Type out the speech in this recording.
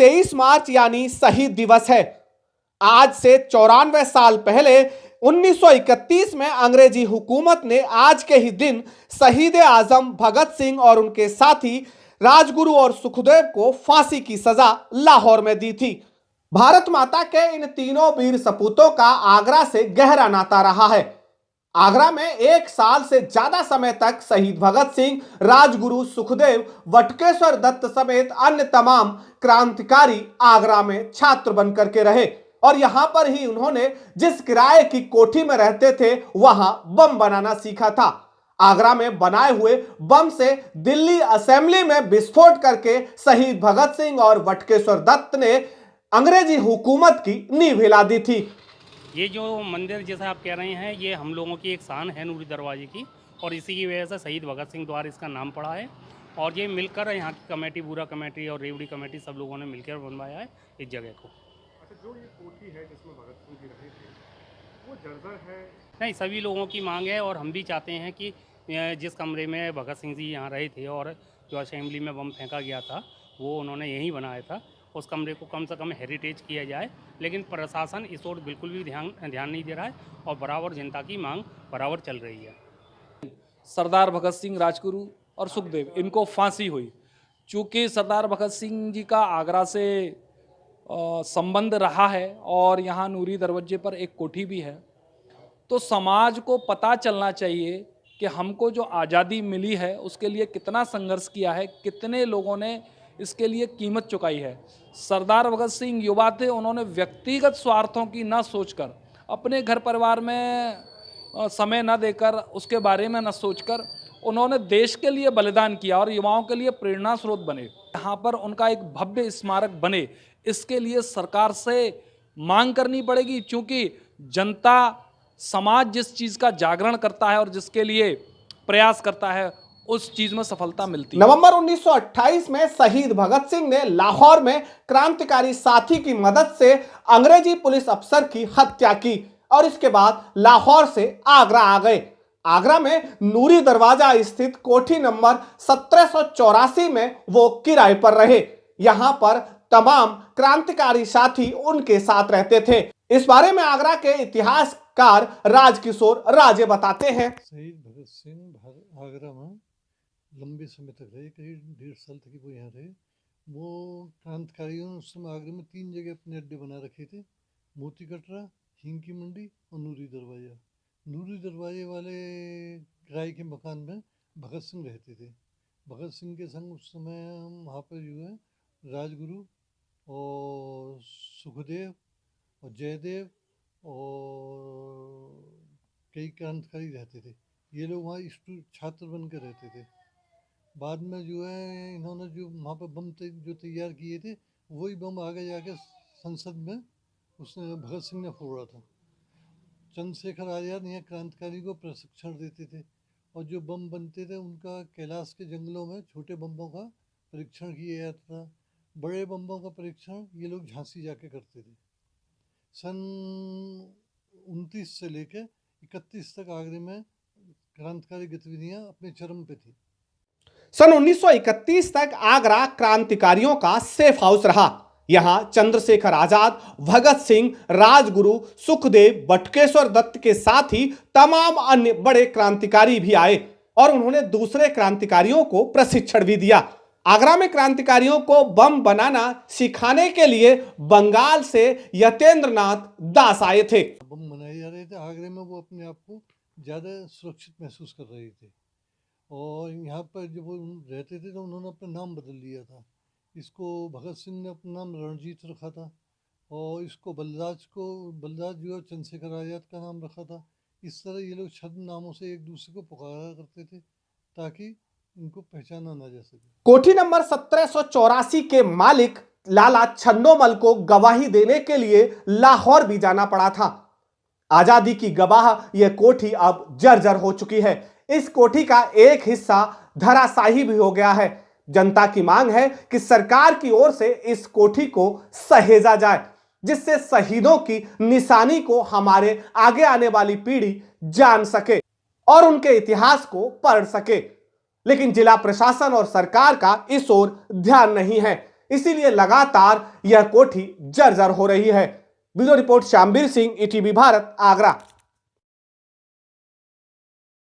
23 मार्च यानी शहीद दिवस है। आज से 94 साल पहले 1931 में अंग्रेजी हुकूमत ने आज के ही दिन शहीद आजम भगत सिंह और उनके साथी राजगुरु और सुखदेव को फांसी की सजा लाहौर में दी थी। भारत माता के इन तीनों वीर सपूतों का आगरा से गहरा नाता रहा है। आगरा में 1 साल से ज्यादा समय तक शहीद भगत सिंह, राजगुरु, सुखदेव, वटकेश्वर दत्त समेत अन्य तमाम क्रांतिकारी आगरा में छात्र बनकर के रहे और यहां पर ही उन्होंने जिस किराए की कोठी में रहते थे वहां बम बनाना सीखा था। आगरा में बनाए हुए बम से दिल्ली असेंबली में विस्फोट करके शहीद भगत सिंह और वटकेश्वर दत्त ने अंग्रेजी हुकूमत की नींव हिला दी थी। ये जो मंदिर जैसा आप कह रहे हैं, ये हम लोगों की एक शान है नूरी दरवाजे की, और इसी की वजह से शहीद भगत सिंह द्वारा इसका नाम पड़ा है। और ये मिलकर यहाँ की कमेटी, बूरा कमेटी और रेवड़ी कमेटी, सब लोगों ने मिलकर बनवाया है इस जगह को। अच्छा, जो ये कोठी है जिसमें भगत सिंह जी रहे थे, वो जर्जर है? नहीं, सभी लोगों की मांग है और हम भी चाहते हैं कि जिस कमरे में भगत सिंह जी यहाँ रहे थे और जो असेंबली में बम फेंका गया था वो उन्होंने यहीं बनाया था, उस कमरे को कम से कम हेरिटेज किया जाए। लेकिन प्रशासन इस ओर बिल्कुल भी ध्यान नहीं दे रहा है और बराबर जनता की मांग बराबर चल रही है। सरदार भगत सिंह, राजगुरु और सुखदेव, इनको फांसी हुई। चूँकि सरदार भगत सिंह जी का आगरा से संबंध रहा है और यहाँ नूरी दरवाजे पर एक कोठी भी है, तो समाज को पता चलना चाहिए कि हमको जो आज़ादी मिली है उसके लिए कितना संघर्ष किया है, कितने लोगों ने इसके लिए कीमत चुकाई है। सरदार भगत सिंह युवा थे, उन्होंने व्यक्तिगत स्वार्थों की न सोचकर, अपने घर परिवार में समय न देकर, उसके बारे में न सोचकर उन्होंने देश के लिए बलिदान किया और युवाओं के लिए प्रेरणा स्रोत बने। यहाँ पर उनका एक भव्य स्मारक बने, इसके लिए सरकार से मांग करनी पड़ेगी, क्योंकि जनता, समाज जिस चीज़ का जागरण करता है और जिसके लिए प्रयास करता है उस चीज में सफलता मिलती है। नवंबर 1928 में शहीद भगत सिंह ने लाहौर में क्रांतिकारी साथी की मदद से अंग्रेजी पुलिस अफसर की हत्या की और इसके बाद लाहौर से आगरा आ गए। आगरा में नूरी दरवाजा स्थित कोठी नंबर 1784 में वो किराए पर रहे। यहां पर तमाम क्रांतिकारी साथी उनके साथ रहते थे। इस बारे में आगरा के इतिहासकार राजकिशोर राजे बताते हैं। शहीद भगत सिंह आगरा में लंबे समय तक रहे, करीब 1.5 साल तक वो यहाँ रहे। वो क्रांतिकारियों ने उस समय आगरा में 3 जगह अपने अड्डे बना रखे थे, मोती कटरा, हींग की मंडी और नूरी दरवाजा। नूरी दरवाजे वाले किराए के मकान में भगत सिंह रहते थे। भगत सिंह के संग उस समय वहाँ पर जो है राजगुरु और सुखदेव और जयदेव और कई क्रांतिकारी रहते थे। ये लोग वहाँ छात्र बन कर रहते थे। बाद में जो है इन्होंने जो वहाँ पर बम जो तैयार किए थे, वही बम आगे जाके संसद में उसने भगत सिंह ने फोड़ा था। चंद्रशेखर आज़ाद यहाँ क्रांतिकारी को प्रशिक्षण देते थे और जो बम बनते थे उनका कैलाश के जंगलों में छोटे बम्बों का परीक्षण किया जाता था। बड़े बम्बों का परीक्षण ये लोग झांसी जाके करते थे। सन 29 से लेकर 31 तक आगरे में क्रांतिकारी गतिविधियां अपने चरम पे थी। सन 1931 तक आगरा क्रांतिकारियों का सेफ हाउस रहा। यहां चंद्रशेखर आजाद, भगत सिंह, राजगुरु, सुखदेव, वटकेश्वर दत्त के साथ ही तमाम अन्य बड़े क्रांतिकारी भी आए और उन्होंने दूसरे क्रांतिकारियों को प्रशिक्षण भी दिया। आगरा में क्रांतिकारियों को बम बनाना सिखाने के लिए बंगाल से यतेंद्र नाथ दास आए थे। बम बनाए जा रहे थे आगरे में, वो अपने आप को ज़्यादा सुरक्षित महसूस कर रहे थे और यहाँ पर जब वो रहते थे तो उन्होंने अपना नाम बदल लिया था। इसको भगत सिंह ने अपना नाम रणजीत रखा था और इसको बलराज जो है चंद्रशेखर आज़ाद का नाम रखा था। इस तरह ये लोग छद्म नामों से एक दूसरे को पुकारा करते थे ताकि इनको पहचाना ना जा सके। कोठी नंबर 1784 के मालिक लाला छन्नोमल को गवाही देने के लिए लाहौर भी जाना पड़ा था। आजादी की गवाह यह कोठी अब जर्जर हो चुकी है। इस कोठी का एक हिस्सा धराशायी भी हो गया है। जनता की मांग है कि सरकार की ओर से इस कोठी को सहेजा जाए, जिससे शहीदों की निशानी को हमारे आगे आने वाली पीढ़ी जान सके और उनके इतिहास को पढ़ सके। लेकिन जिला प्रशासन और सरकार का इस ओर ध्यान नहीं है। इसीलिए लगातार यह कोठी जर्जर हो रही है। Bureau report, Shyamveer Singh, ETV Bharat, Agra.